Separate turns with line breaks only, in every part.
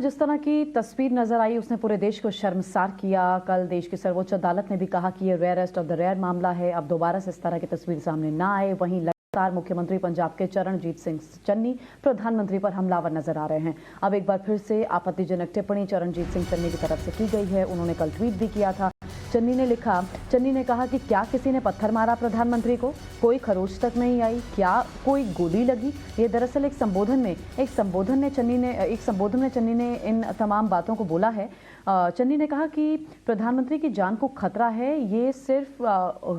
जिस तरह की तस्वीर नजर आई उसने पूरे देश को शर्मसार किया। कल देश की सर्वोच्च अदालत ने भी कहा कि ये रेयरेस्ट ऑफ द रेयर मामला है, अब दोबारा से इस तरह की तस्वीर सामने ना आए। वहीं लगातार मुख्यमंत्री पंजाब के चरणजीत सिंह चन्नी प्रधानमंत्री पर हमलावर नजर आ रहे हैं। अब एक बार फिर से आपत्तिजनक टिप्पणी चरणजीत सिंह चन्नी की तरफ से की गई है। उन्होंने कल ट्वीट भी किया था। चन्नी ने कहा कि क्या किसी ने पत्थर मारा प्रधानमंत्री को? कोई खरोच तक नहीं आई? क्या कोई गोली लगी? ये दरअसल एक संबोधन में चन्नी ने इन तमाम बातों को बोला है। चन्नी ने कहा कि प्रधानमंत्री की जान को खतरा है, ये सिर्फ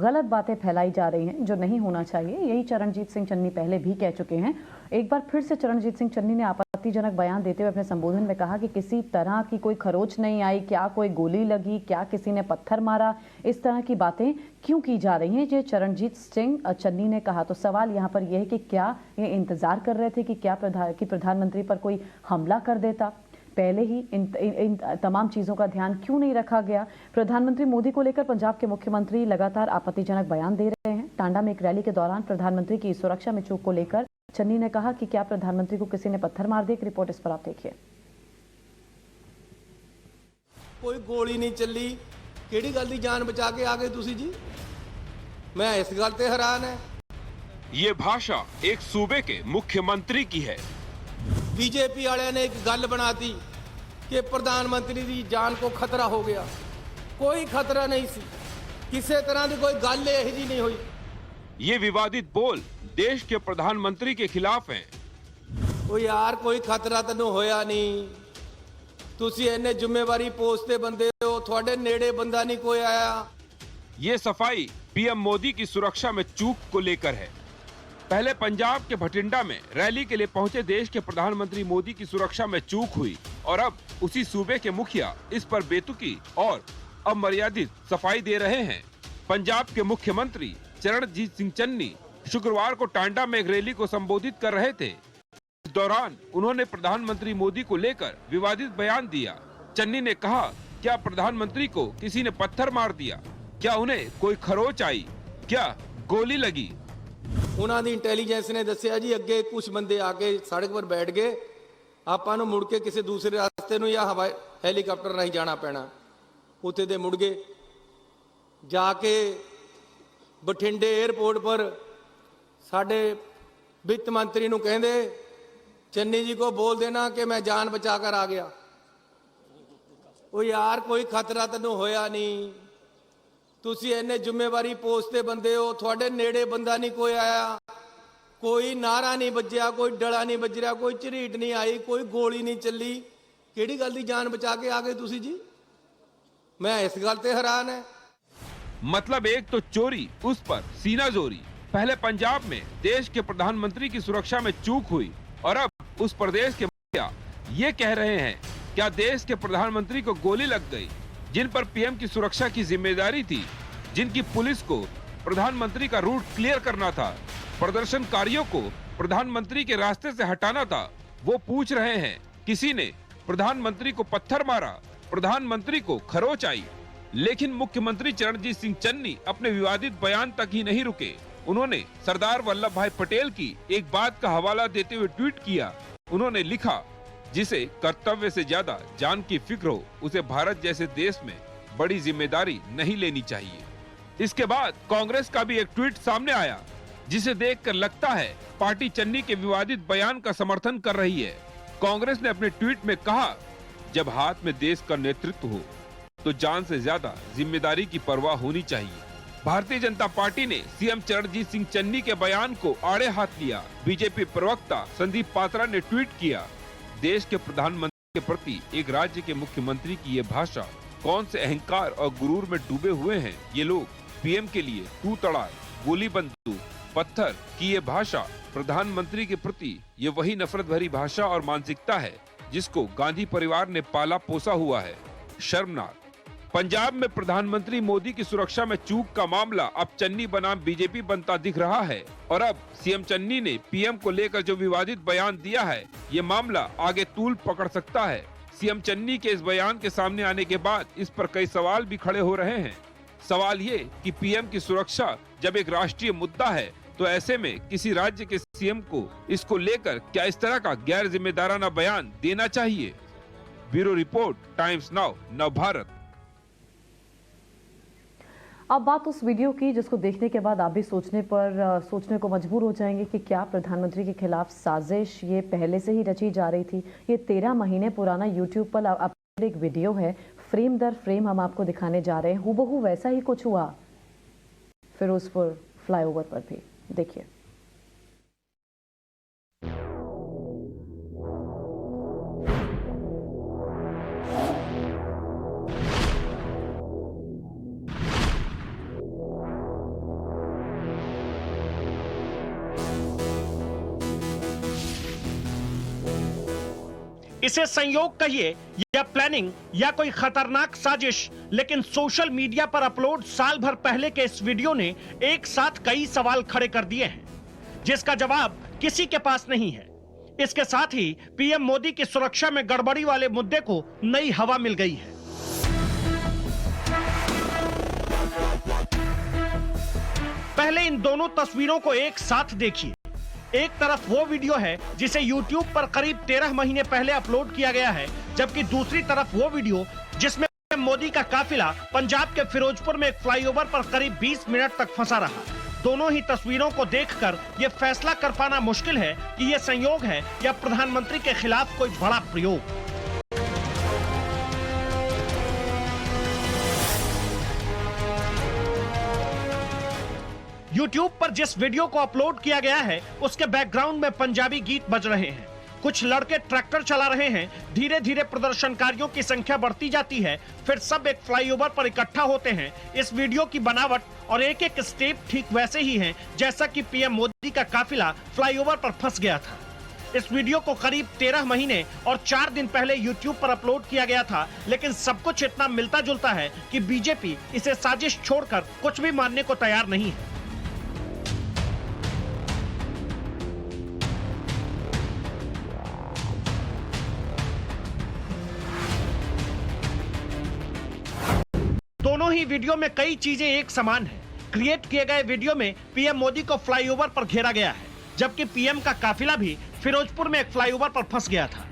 गलत बातें फैलाई जा रही हैं जो नहीं होना चाहिए। यही चरणजीत सिंह चन्नी पहले भी कह चुके हैं। एक बार फिर से चरणजीत सिंह चन्नी ने आपत्तिजनक बयान देते हुए अपने संबोधन में कहा कि किसी तरह की कोई खरोच नहीं आई, क्या कोई गोली लगी, क्या किसी ने पत्थर मारा, इस तरह की बातें क्यों की जा रही हैं, ये चरणजीत सिंह चन्नी ने कहा। तो सवाल यहाँ पर यह है कि क्या ये इंतजार कर रहे थे कि प्रधानमंत्री पर कोई हमला कर देता? पहले ही इन तमाम चीजों का ध्यान क्यों नहीं रखा गया? प्रधानमंत्री मोदी को लेकर पंजाब के मुख्यमंत्री लगातार आपत्तिजनक बयान दे रहे हैं। टांडा में एक रैली के दौरान प्रधानमंत्री की सुरक्षा में चूक को लेकर चन्नी ने कहा कि क्या प्रधानमंत्री को किसी ने पत्थर मार दिया? एक रिपोर्ट इस पर आप देखिए।
कोई गोली नहीं चली, केड़ी गल दी जान बचा के आ गए तुसी जी? मैं इस गल ते हैरान है।
ये भाषा एक सूबे के मुख्यमंत्री की है।
बीजेपी वाले ने एक गल बनाती कि प्रधानमंत्री की जान को खतरा हो गया। कोई खतरा नहीं सी, किसी तरह की कोई गल यही जी नहीं हुई।
ये विवादित बोल देश के प्रधानमंत्री के खिलाफ हैं।
ओ यार, कोई खतरा तेन होया नहीं। तुसी इन्ने जिम्मेवारी पोस्ट ते बंदे हो, थोड़े नेड़े बंदा नहीं कोई आया।
ये सफाई पीएम मोदी की सुरक्षा में चूक को लेकर है। पहले पंजाब के भटिंडा में रैली के लिए पहुंचे देश के प्रधानमंत्री मोदी की सुरक्षा में चूक हुई और अब उसी सूबे के मुखिया इस पर बेतुकी और अमर्यादित सफाई दे रहे हैं। पंजाब के मुख्यमंत्री चरणजीत सिंह चन्नी शुक्रवार को टांडा में एक रैली को संबोधित कर रहे थे। इस दौरान उन्होंने प्रधानमंत्री मोदी को लेकर विवादित बयान दिया। चन्नी ने कहा, क्या प्रधानमंत्री को किसी ने पत्थर मार दिया? क्या उन्हें कोई खरोच आई? क्या गोली लगी?
उन्होंने इंटैलीजेंस ने दसिया जी, अगे कुछ बंदे आके सड़क पर बैठ गए, आपां नूं मुड़ के किसी दूसरे रास्ते नूं या हवाई हैलीकॉप्टर राही जाना पैना। उत्थे दे मुड़ गए, जाके बठिंडे एयरपोर्ट पर साडे वित्त मंत्री नूं कहंदे, चन्नी जी को बोल देना कि मैं जान बचा कर आ गया। ओ यार, कोई खतरा तैनूं होया नहीं। तुसी इन्ने जिम्मेवारी पोस्ट ते बंदे हो, थोड़े नेड़े बंदा नहीं कोई आया। कोई नारा नहीं बजया, कोई डला नहीं बज रहा, कोई झरीट नहीं आई, कोई गोली नहीं चली। केड़ी गल दी जान बचा के आ गए तुसी जी? मैं इस गल ते हैरान है।
मतलब एक तो चोरी, उस पर सीना जोरी। पहले पंजाब में देश के प्रधानमंत्री की सुरक्षा में चूक हुई और अब उस प्रदेश के मुखिया ये कह रहे हैं, क्या देश के प्रधानमंत्री को गोली लग गई? जिन पर पीएम की सुरक्षा की जिम्मेदारी थी, जिनकी पुलिस को प्रधानमंत्री का रूट क्लियर करना था, प्रदर्शनकारियों को प्रधानमंत्री के रास्ते से हटाना था, वो पूछ रहे हैं किसी ने प्रधानमंत्री को पत्थर मारा, प्रधानमंत्री को खरोच आई? लेकिन मुख्यमंत्री चरणजीत सिंह चन्नी अपने विवादित बयान तक ही नहीं रुके। उन्होंने सरदार वल्लभ भाई पटेल की एक बात का हवाला देते हुए ट्वीट किया। उन्होंने लिखा, जिसे कर्तव्य से ज्यादा जान की फिक्र हो, उसे भारत जैसे देश में बड़ी जिम्मेदारी नहीं लेनी चाहिए। इसके बाद कांग्रेस का भी एक ट्वीट सामने आया, जिसे देखकर लगता है पार्टी चन्नी के विवादित बयान का समर्थन कर रही है। कांग्रेस ने अपने ट्वीट में कहा, जब हाथ में देश का नेतृत्व हो तो जान से ज्यादा जिम्मेदारी की परवाह होनी चाहिए। भारतीय जनता पार्टी ने सीएम चरणजीत सिंह चन्नी के बयान को आड़े हाथ लिया। बीजेपी प्रवक्ता संदीप पात्रा ने ट्वीट किया, देश के प्रधानमंत्री के प्रति एक राज्य के मुख्यमंत्री की ये भाषा, कौन से अहंकार और गुरूर में डूबे हुए हैं ये लोग। पीएम के लिए तू तड़ाक, गोली बंदूक, पत्थर की ये भाषा प्रधानमंत्री के प्रति ये वही नफरत भरी भाषा और मानसिकता है जिसको गांधी परिवार ने पाला पोसा हुआ है। शर्मनाक। पंजाब में प्रधानमंत्री मोदी की सुरक्षा में चूक का मामला अब चन्नी बनाम बीजेपी बनता दिख रहा है और अब सीएम चन्नी ने पीएम को लेकर जो विवादित बयान दिया है, ये मामला आगे तूल पकड़ सकता है। सीएम चन्नी के इस बयान के सामने आने के बाद इस पर कई सवाल भी खड़े हो रहे हैं। सवाल ये कि पीएम की सुरक्षा जब एक राष्ट्रीय मुद्दा है, तो ऐसे में किसी राज्य के सीएम को इसको लेकर क्या इस तरह का गैर जिम्मेदाराना बयान देना चाहिए? Bureau report, times now, Navbharat.
अब बात उस वीडियो की जिसको देखने के बाद आप भी सोचने को मजबूर हो जाएंगे कि क्या प्रधानमंत्री के खिलाफ साजिश ये पहले से ही रची जा रही थी। ये 13 महीने पुराना यूट्यूब पर अपलोड एक वीडियो है। फ्रेम दर फ्रेम हम आपको दिखाने जा रहे हैं। हूबहू वैसा ही कुछ हुआ फिरोजपुर फ्लाईओवर पर भी। देखिए।
इसे संयोग कहिए या प्लानिंग या कोई खतरनाक साजिश, लेकिन सोशल मीडिया पर अपलोड साल भर पहले के इस वीडियो ने एक साथ कई सवाल खड़े कर दिए हैं, जिसका जवाब किसी के पास नहीं है। इसके साथ ही पीएम मोदी की सुरक्षा में गड़बड़ी वाले मुद्दे को नई हवा मिल गई है। पहले इन दोनों तस्वीरों को एक साथ देखिए। एक तरफ वो वीडियो है जिसे YouTube पर करीब 13 महीने पहले अपलोड किया गया है, जबकि दूसरी तरफ वो वीडियो जिसमें मोदी का काफिला पंजाब के फिरोजपुर में एक फ्लाईओवर पर करीब 20 मिनट तक फंसा रहा। दोनों ही तस्वीरों को देखकर ये फैसला कर पाना मुश्किल है कि ये संयोग है या प्रधानमंत्री के खिलाफ कोई बड़ा प्रयोग। YouTube पर जिस वीडियो को अपलोड किया गया है उसके बैकग्राउंड में पंजाबी गीत बज रहे हैं। कुछ लड़के ट्रैक्टर चला रहे हैं। धीरे धीरे प्रदर्शनकारियों की संख्या बढ़ती जाती है। फिर सब एक फ्लाईओवर पर इकट्ठा होते हैं। इस वीडियो की बनावट और एक एक स्टेप ठीक वैसे ही हैं जैसा कि पीएम मोदी का काफिला फ्लाईओवर पर फंस गया था। इस वीडियो को करीब 13 महीने और 4 दिन पहले YouTube पर अपलोड किया गया था, लेकिन सब कुछ इतना मिलता जुलता है कि बीजेपी इसे साजिश छोड़कर कुछ भी मानने को तैयार नहीं है। दोनों ही वीडियो में कई चीजें एक समान हैं। क्रिएट किए गए वीडियो में पीएम मोदी को फ्लाईओवर पर घेरा गया है, जबकि पीएम का काफिला भी फिरोजपुर में एक फ्लाईओवर पर फंस गया था।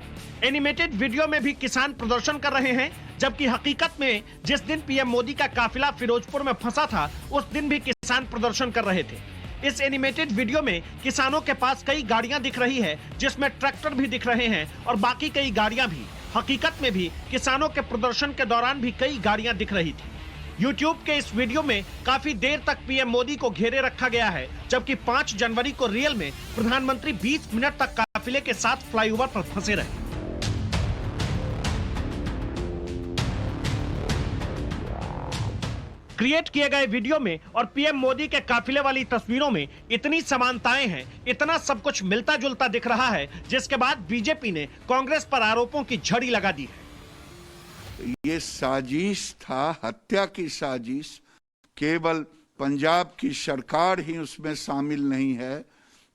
एनिमेटेड वीडियो में भी किसान प्रदर्शन कर रहे हैं, जबकि हकीकत में जिस दिन पीएम मोदी का काफिला फिरोजपुर में फंसा था उस दिन भी किसान प्रदर्शन कर रहे थे। इस एनिमेटेड वीडियो में किसानों के पास कई गाड़ियां दिख रही है, जिसमें ट्रैक्टर भी दिख रहे हैं और बाकी कई गाड़ियां भी। हकीकत में भी किसानों के प्रदर्शन के दौरान भी कई गाड़ियां दिख रही थी। YouTube के इस वीडियो में काफी देर तक पीएम मोदी को घेरे रखा गया है, जबकि 5 जनवरी को रियल में प्रधानमंत्री 20 मिनट तक काफिले के साथ फ्लाईओवर पर फंसे रहे। क्रिएट किए गए वीडियो में और पीएम मोदी के काफिले वाली तस्वीरों में इतनी समानताएं हैं, इतना सब कुछ मिलता जुलता दिख रहा है, जिसके बाद बीजेपी ने कांग्रेस पर आरोपों की झड़ी लगा दी है।
ये साजिश था, हत्या की साजिश। केवल पंजाब की सरकार ही उसमें शामिल नहीं है,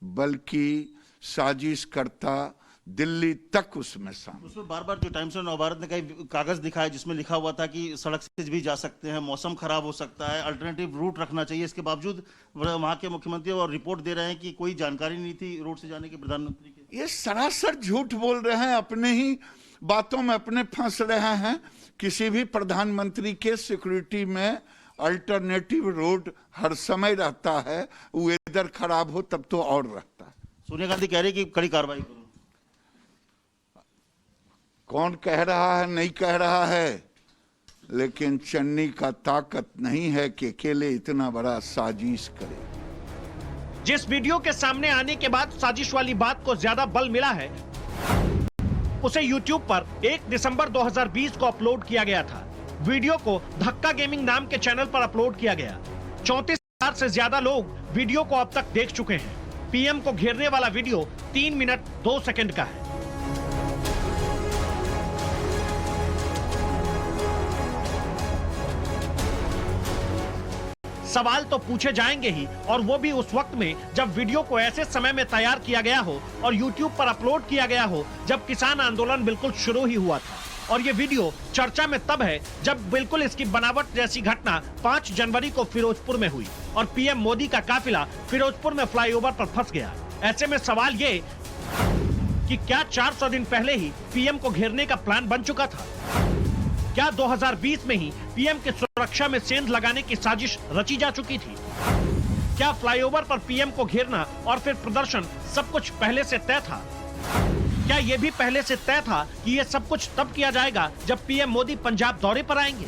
बल्कि साजिश करता दिल्ली तक उसमें शामिल।
उसमें बार बार जो टाइम्स ऑफ नवभारत ने कई कागज दिखाया जिसमें लिखा हुआ था कि सड़क से भी जा सकते हैं, मौसम खराब हो सकता है, अल्टरनेटिव रूट रखना चाहिए। इसके बावजूद वहां के मुख्यमंत्री और रिपोर्ट दे रहे हैं कि कोई जानकारी नहीं थी रोड से जाने की प्रधानमंत्री की।
ये सरासर झूठ बोल रहे हैं, अपने ही बातों में अपने फंस रहे हैं। किसी भी प्रधानमंत्री के सिक्योरिटी में अल्टरनेटिव रोड हर समय रहता है, वेदर खराब हो तब तो और रहता है।
सोनिया गांधी कह रही कि कड़ी कार्रवाई करो।
कौन कह रहा है, नहीं कह रहा है, लेकिन चन्नी का ताकत नहीं है कि अकेले इतना बड़ा साजिश करे।
जिस वीडियो के सामने आने के बाद साजिश वाली बात को ज्यादा बल मिला है, उसे YouTube पर 1 दिसंबर 2020 को अपलोड किया गया था। वीडियो को धक्का गेमिंग नाम के चैनल पर अपलोड किया गया। 34,000 से ज्यादा लोग वीडियो को अब तक देख चुके हैं। पीएम को घेरने वाला वीडियो 3 मिनट 2 सेकंड का है। सवाल तो पूछे जाएंगे ही, और वो भी उस वक्त में जब वीडियो को ऐसे समय में तैयार किया गया हो और YouTube पर अपलोड किया गया हो जब किसान आंदोलन बिल्कुल शुरू ही हुआ था। और ये वीडियो चर्चा में तब है जब बिल्कुल इसकी बनावट जैसी घटना 5 जनवरी को फिरोजपुर में हुई और पीएम मोदी का काफिला फिरोजपुर में फ्लाईओवर पर फंस गया। ऐसे में सवाल ये कि क्या 400 दिन पहले ही पीएम को घेरने का प्लान बन चुका था? क्या 2020 में ही पीएम की सुरक्षा में सेंध लगाने की साजिश रची जा चुकी थी? क्या फ्लाईओवर पर पीएम को घेरना और फिर प्रदर्शन सब कुछ पहले से तय था? क्या ये भी पहले से तय था कि ये सब कुछ तब किया जाएगा जब पीएम मोदी पंजाब दौरे पर आएंगे?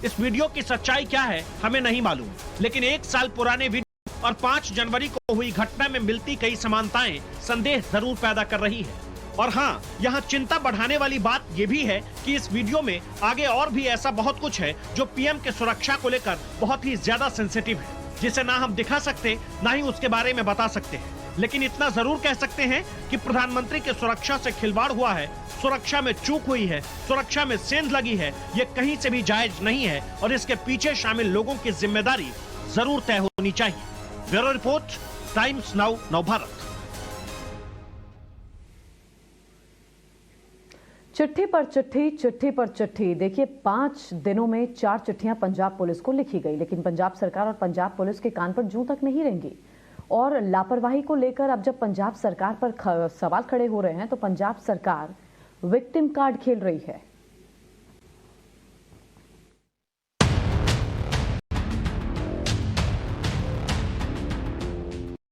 इस वीडियो की सच्चाई क्या है हमें नहीं मालूम, लेकिन 1 साल पुराने वीडियो और 5 जनवरी को हुई घटना में मिलती कई समानताएं संदेह जरूर पैदा कर रही है। और हाँ, यहाँ चिंता बढ़ाने वाली बात ये भी है कि इस वीडियो में आगे और भी ऐसा बहुत कुछ है जो पीएम के सुरक्षा को लेकर बहुत ही ज्यादा सेंसिटिव है, जिसे ना हम दिखा सकते ना ही उसके बारे में बता सकते हैं। लेकिन इतना जरूर कह सकते हैं कि प्रधानमंत्री की सुरक्षा से खिलवाड़ हुआ है, सुरक्षा में चूक हुई है, सुरक्षा में सेंध लगी है, ये कहीं से भी जायज नहीं है और इसके पीछे शामिल लोगों की जिम्मेदारी जरूर तय होनी चाहिए। Bureau report, times now Navbharat.
चिट्ठी पर चिट्ठी, चिट्ठी पर चिट्ठी। देखिए, 5 दिनों में 4 चिट्ठियां पंजाब पुलिस को लिखी गई, लेकिन पंजाब सरकार और पंजाब पुलिस के कान पर जूं तक नहीं रेंगी। और लापरवाही को लेकर अब जब पंजाब सरकार पर सवाल खड़े हो रहे हैं तो पंजाब सरकार विक्टिम कार्ड खेल रही है।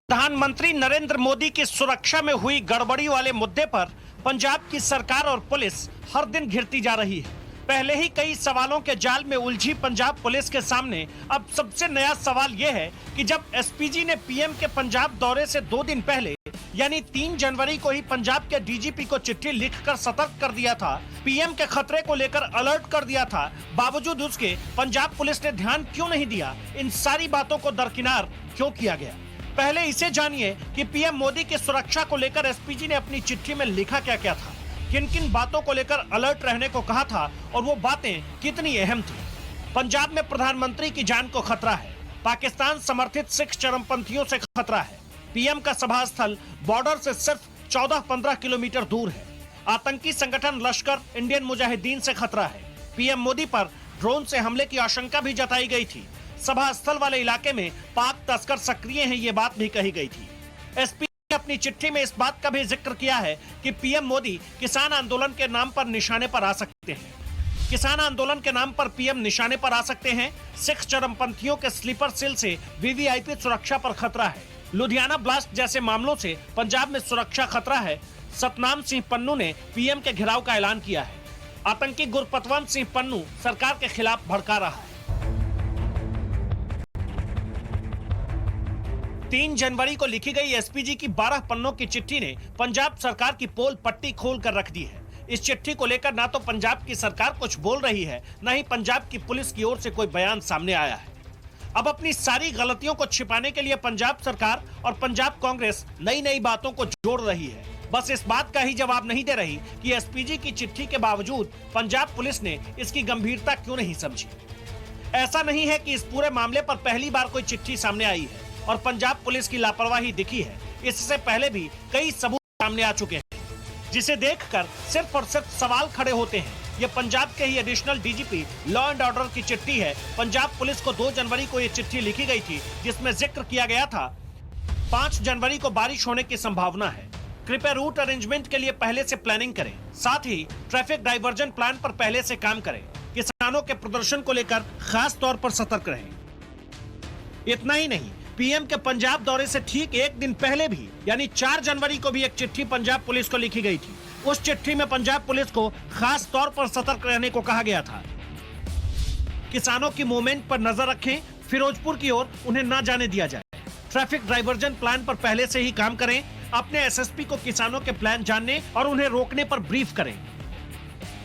प्रधानमंत्री नरेंद्र मोदी की सुरक्षा में हुई गड़बड़ी वाले मुद्दे पर पंजाब की सरकार और पुलिस हर दिन घिरती जा रही है। पहले ही कई सवालों के जाल में उलझी पंजाब पुलिस के सामने अब सबसे नया सवाल यह है कि जब एसपीजी ने पीएम के पंजाब दौरे से 2 दिन पहले यानी 3 जनवरी को ही पंजाब के डीजीपी को चिट्ठी लिखकर सतर्क कर दिया था, पीएम के खतरे को लेकर अलर्ट कर दिया था, बावजूद उसके पंजाब पुलिस ने ध्यान क्यों नहीं दिया? इन सारी बातों को दरकिनार क्यों किया गया? पहले इसे जानिए कि पीएम मोदी की सुरक्षा को लेकर एसपीजी ने अपनी चिट्ठी में लिखा क्या क्या था, किन किन बातों को लेकर अलर्ट रहने को कहा था और वो बातें कितनी अहम थी। पंजाब में प्रधानमंत्री की जान को खतरा है, पाकिस्तान समर्थित सिख चरमपंथियों से खतरा है, पीएम का सभा स्थल बॉर्डर से सिर्फ 14-15 किलोमीटर दूर है, आतंकी संगठन लश्कर इंडियन मुजाहिदीन से खतरा है, पीएम मोदी पर ड्रोन से हमले की आशंका भी जताई गई थी, सभा स्थल वाले इलाके में पाक तस्कर सक्रिय हैं, ये बात भी कही गई थी। एसपी ने अपनी चिट्ठी में इस बात का भी जिक्र किया है कि पीएम मोदी किसान आंदोलन के नाम पर निशाने पर आ सकते हैं। किसान आंदोलन के नाम पर पीएम निशाने पर आ सकते हैं। सिख चरमपंथियों के स्लीपर सेल से वीवीआईपी सुरक्षा पर खतरा है। लुधियाना ब्लास्ट जैसे मामलों से पंजाब में सुरक्षा खतरा है। सतनाम सिंह पन्नू ने पीएम के घेराव का ऐलान किया है। आतंकी गुरपतवंत सिंह पन्नू सरकार के खिलाफ भड़का रहा है। 3 जनवरी को लिखी गई एसपीजी की 12 पन्नों की चिट्ठी ने पंजाब सरकार की पोल पट्टी खोल कर रख दी है। इस चिट्ठी को लेकर ना तो पंजाब की सरकार कुछ बोल रही है, न ही पंजाब की पुलिस की ओर से कोई बयान सामने आया है। अब अपनी सारी गलतियों को छिपाने के लिए पंजाब सरकार और पंजाब कांग्रेस नई नई बातों को जोड़ रही है। बस इस बात का ही जवाब नहीं दे रही कि एसपीजी की चिट्ठी के बावजूद पंजाब पुलिस ने इसकी गंभीरता क्यों नहीं समझी। ऐसा नहीं है कि इस पूरे मामले पर पहली बार कोई चिट्ठी सामने आई है और पंजाब पुलिस की लापरवाही दिखी है। इससे पहले भी कई सबूत सामने आ चुके हैं, जिसे देखकर सिर्फ और सिर्फ सवाल खड़े होते हैं। ये पंजाब के ही additional DGP law and order की चिट्ठी है। पंजाब पुलिस को 2 जनवरी को ये चिट्ठी लिखी गई थी, जिसमें जिक्र किया गया था 5 जनवरी को बारिश होने की संभावना है, कृपया रूट अरेंजमेंट के लिए पहले से प्लानिंग करें, साथ ही ट्रैफिक डाइवर्जन प्लान पर पहले से काम करें, किसानों के प्रदर्शन को लेकर खास तौर पर सतर्क रहें। इतना ही नहीं, पीएम के पंजाब दौरे से ठीक 1 दिन पहले भी यानी 4 जनवरी को भी एक चिट्ठी पंजाब पुलिस को लिखी गई थी। उस चिट्ठी में पंजाब पुलिस को खास तौर पर सतर्क रहने को कहा गया था। किसानों की मूवमेंट पर नजर रखें, फिरोजपुर की ओर उन्हें न जाने दिया जाए, ट्रैफिक डाइवर्जन प्लान पर पहले से ही काम करें, अपने एसएसपी को किसानों के प्लान जानने और उन्हें रोकने पर ब्रीफ करें।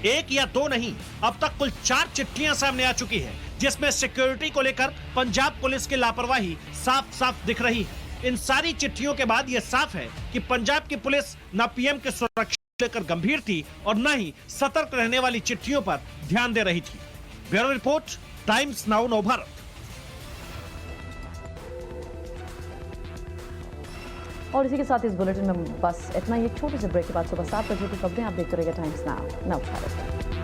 1 या 2 नहीं, अब तक कुल 4 चिट्ठियां सामने आ चुकी है, जिसमें सिक्योरिटी को लेकर पंजाब पुलिस की लापरवाही साफ साफ दिख रही है। इन सारी चिट्ठियों के बाद यह साफ है कि पंजाब की पुलिस न पीएम के सुरक्षा लेकर गंभीर थी और न ही सतर्क रहने वाली चिट्ठियों पर ध्यान दे रही थी। Bureau report, times now Navbharat.
और इसी के साथ इस बुलेटिन में बस इतना ही। एक छोटे से ब्रेक के बाद सुबह 7 बजे की खबरें आप देखते रहिए टाइम्स नाउ नवभारत।